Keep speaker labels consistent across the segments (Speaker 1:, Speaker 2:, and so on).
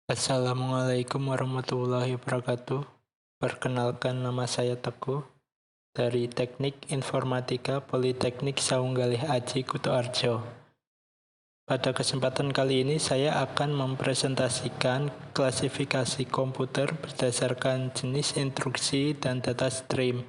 Speaker 1: Assalamualaikum warahmatullahi wabarakatuh. Perkenalkan, nama saya Teguh dari Teknik Informatika Politeknik Saunggalih Aji Kutoarjo. Pada kesempatan kali ini saya akan mempresentasikan klasifikasi komputer berdasarkan jenis instruksi dan data stream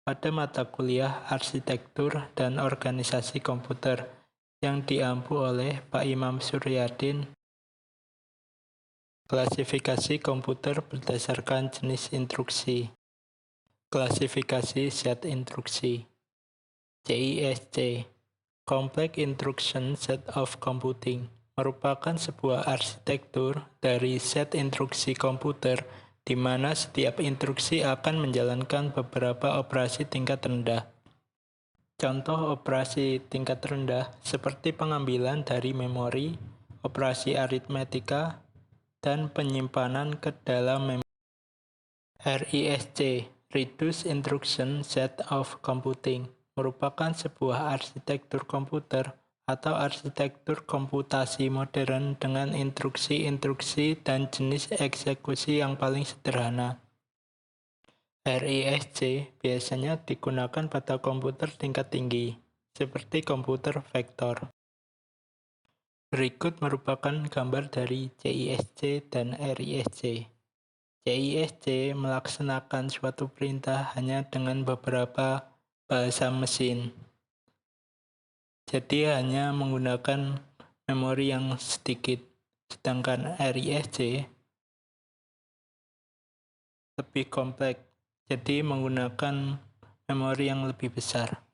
Speaker 1: pada mata kuliah Arsitektur dan Organisasi Komputer yang diampu oleh Pak Imam Suryadin. Klasifikasi komputer berdasarkan jenis instruksi. Klasifikasi set instruksi. CISC, Complex Instruction Set of Computing, merupakan sebuah arsitektur dari set instruksi komputer di mana setiap instruksi akan menjalankan beberapa operasi tingkat rendah. Contoh operasi tingkat rendah seperti pengambilan dari memori, operasi aritmetika, dan penyimpanan ke dalam memori. RISC, Reduced Instruction Set of Computing, merupakan sebuah arsitektur komputer atau arsitektur komputasi modern dengan instruksi-instruksi dan jenis eksekusi yang paling sederhana. RISC biasanya digunakan pada komputer tingkat tinggi, seperti komputer vektor. Berikut merupakan gambar dari CISC dan RISC. CISC melaksanakan suatu perintah hanya dengan beberapa bahasa mesin. Jadi hanya menggunakan memori yang sedikit. Sedangkan RISC lebih kompleks, jadi menggunakan memori yang lebih besar.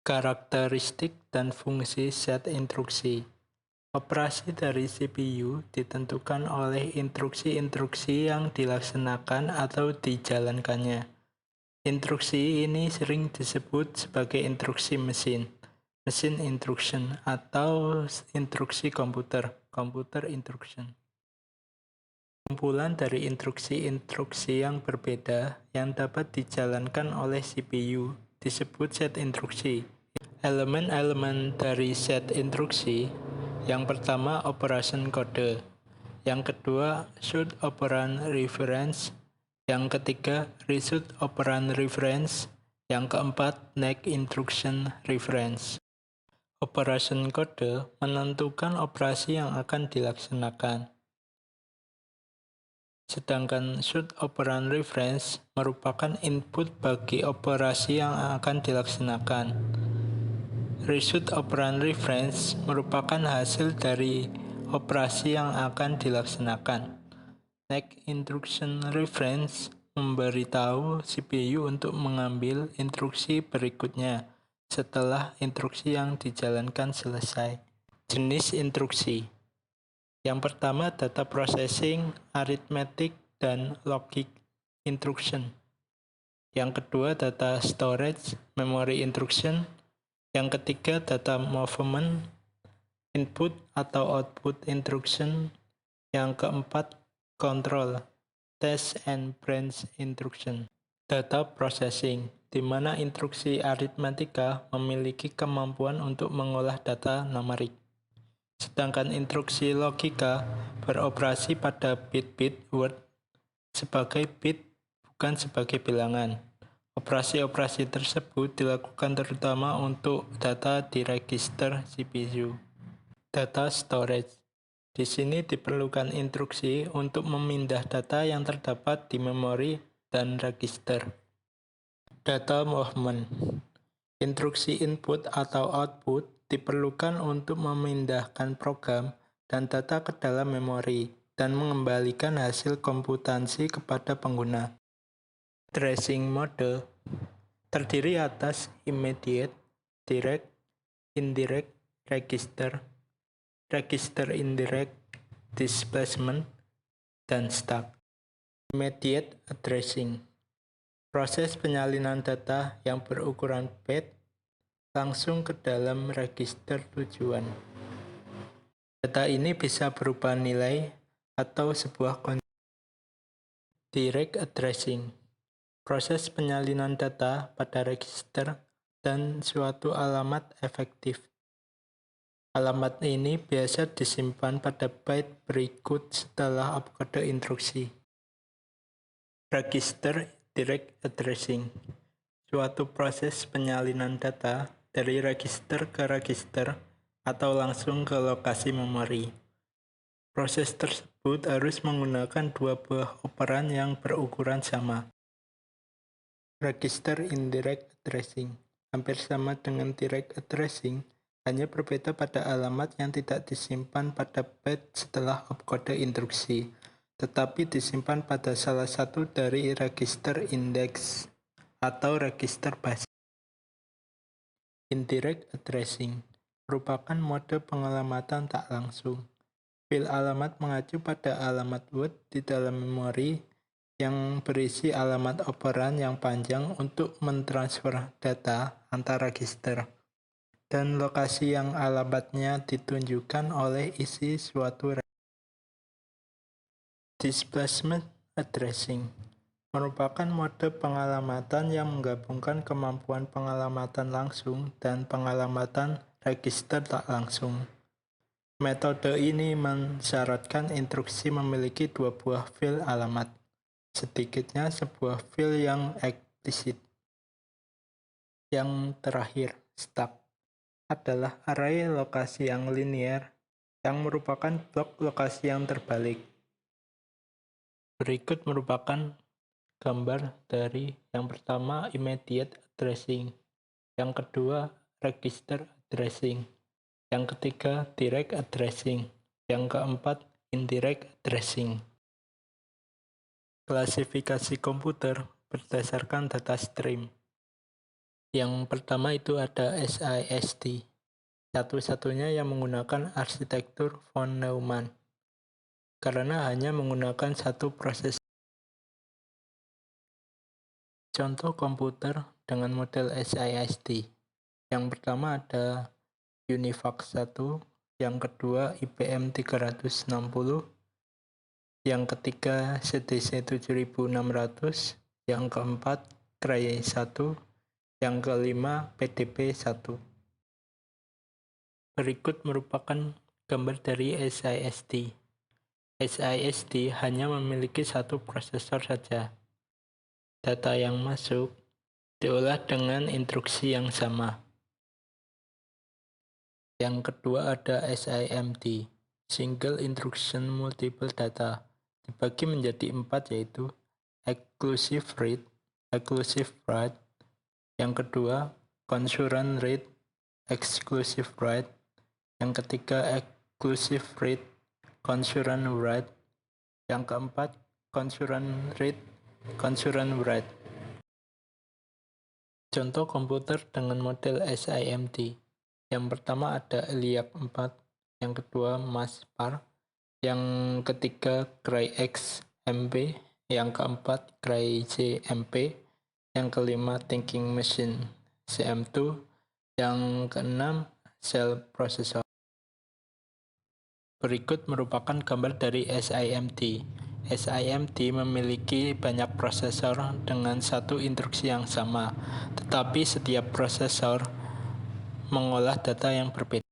Speaker 1: Karakteristik dan fungsi set instruksi. Operasi dari CPU ditentukan oleh instruksi-instruksi yang dilaksanakan atau dijalankannya. Instruksi ini sering disebut sebagai instruksi mesin, machine instruction, atau instruksi komputer, computer instruction. Kumpulan dari instruksi-instruksi yang berbeda yang dapat dijalankan oleh CPU disebut set instruksi. Elemen-elemen dari set instruksi, yang pertama operation kode, yang kedua should operand reference, yang ketiga result operand reference, yang keempat next instruction reference. Operation kode menentukan operasi yang akan dilaksanakan. Sedangkan should operand reference merupakan input bagi operasi yang akan dilaksanakan. Result operand reference merupakan hasil dari operasi yang akan dilaksanakan. Next instruction reference memberitahu CPU untuk mengambil instruksi berikutnya setelah instruksi yang dijalankan selesai. Jenis instruksi. Yang pertama, data processing, arithmetic, dan logic instruction. Yang kedua, data storage, memory instruction. Yang ketiga, data movement, input atau output instruction. Yang keempat, control, test and branch instruction. Data processing, di mana instruksi aritmetika memiliki kemampuan untuk mengolah data numerik. Sedangkan instruksi logika beroperasi pada bit-bit word sebagai bit, bukan sebagai bilangan. Operasi-operasi tersebut dilakukan terutama untuk data di register CPU. Data storage. Di sini diperlukan instruksi untuk memindah data yang terdapat di memori dan register. Data movement. Instruksi input atau output diperlukan untuk memindahkan program dan data ke dalam memori dan mengembalikan hasil komputasi kepada pengguna. Addressing mode terdiri atas immediate, direct, indirect, register, register indirect, displacement, dan stuck. Immediate addressing, proses penyalinan data yang berukuran byte langsung ke dalam register tujuan. Data ini bisa berupa nilai atau sebuah konsep. Direct addressing, proses penyalinan data pada register dan suatu alamat efektif. Alamat ini biasa disimpan pada byte berikut setelah opkode instruksi. Register Direct Addressing, suatu proses penyalinan data dari register ke register atau langsung ke lokasi memori. Proses tersebut harus menggunakan dua buah operan yang berukuran sama. Register Indirect Addressing hampir sama dengan Direct Addressing, hanya berbeda pada alamat yang tidak disimpan pada byte setelah opkode instruksi, tetapi disimpan pada salah satu dari register index atau register base. Indirect addressing merupakan mode pengelamatan tak langsung. File alamat mengacu pada alamat Word di dalam memori yang berisi alamat operan yang panjang untuk mentransfer data antar register, dan lokasi yang alamatnya ditunjukkan oleh isi suatu register. Displacement addressing merupakan mode pengelamatan yang menggabungkan kemampuan pengelamatan langsung dan pengelamatan register tak langsung. Metode ini mensyaratkan instruksi memiliki dua buah file alamat, sedikitnya sebuah file yang eksplisit. Yang terakhir, stack, adalah array lokasi yang linear yang merupakan blok lokasi yang terbalik. Berikut merupakan gambar dari yang pertama immediate addressing, yang kedua register addressing, yang ketiga direct addressing, yang keempat indirect addressing. Klasifikasi komputer berdasarkan data stream. Yang pertama itu ada SISD, satu-satunya yang menggunakan arsitektur von Neumann, karena hanya menggunakan satu proses. Contoh komputer dengan model SISD. Yang pertama ada UNIVAC 1, yang kedua IBM 360, yang ketiga CDC 7600, yang keempat Cray 1, yang kelima PDP 1. Berikut merupakan gambar dari SISD. SISD hanya memiliki satu prosesor saja. Data yang masuk diolah dengan instruksi yang sama. Yang kedua ada SIMD, Single Instruction Multiple Data, dibagi menjadi 4, yaitu Exclusive Read, Exclusive Write, yang kedua Concurrent Read, Exclusive Write, yang ketiga Exclusive Read, Concurrent Write, yang keempat Concurrent Read, Concurrent Write. Contoh komputer dengan model SIMD. Yang pertama ada ELIAC 4, yang kedua MASPAR, yang ketiga Cray X MP, yang keempat Cray C MP, yang kelima Thinking Machine CM2, yang keenam Cell Processor. Berikut merupakan gambar dari SIMD. SIMD memiliki banyak prosesor dengan satu instruksi yang sama, tetapi setiap prosesor mengolah data yang berbeda.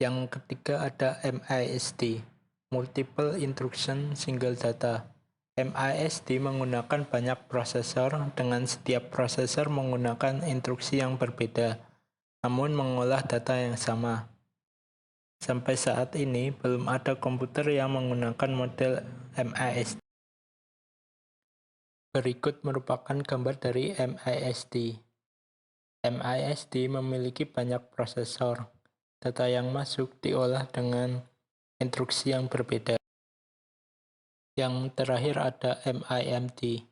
Speaker 1: Yang ketiga ada MISD, Multiple Instruction Single Data. MISD menggunakan banyak prosesor dengan setiap prosesor menggunakan instruksi yang berbeda, namun mengolah data yang sama. Sampai saat ini, belum ada komputer yang menggunakan model MISD. Berikut merupakan gambar dari MISD. MISD memiliki banyak prosesor. Data yang masuk diolah dengan instruksi yang berbeda. Yang terakhir ada MIMD,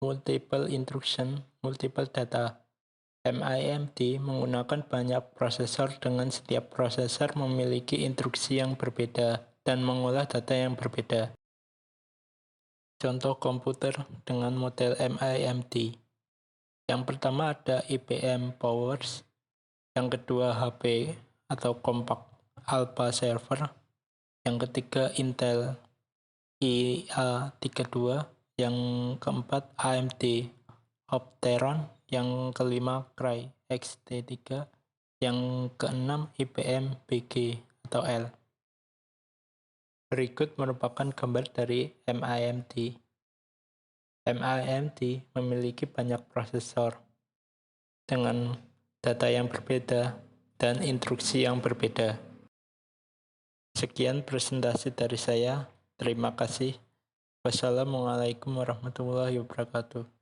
Speaker 1: Multiple Instruction, Multiple Data. MIMD menggunakan banyak prosesor dengan setiap prosesor memiliki instruksi yang berbeda dan mengolah data yang berbeda. Contoh komputer dengan model MIMD. Yang pertama ada IBM Powers, yang kedua HP atau Compact Alpha Server, yang ketiga Intel IA32, yang keempat AMD Opteron, yang kelima Cray XT3, Yang keenam, IPM BG atau L. Berikut merupakan gambar dari MIMT. MIMT memiliki banyak prosesor dengan data yang berbeda dan instruksi yang berbeda. Sekian presentasi dari saya. Terima kasih. Wassalamualaikum warahmatullahi wabarakatuh.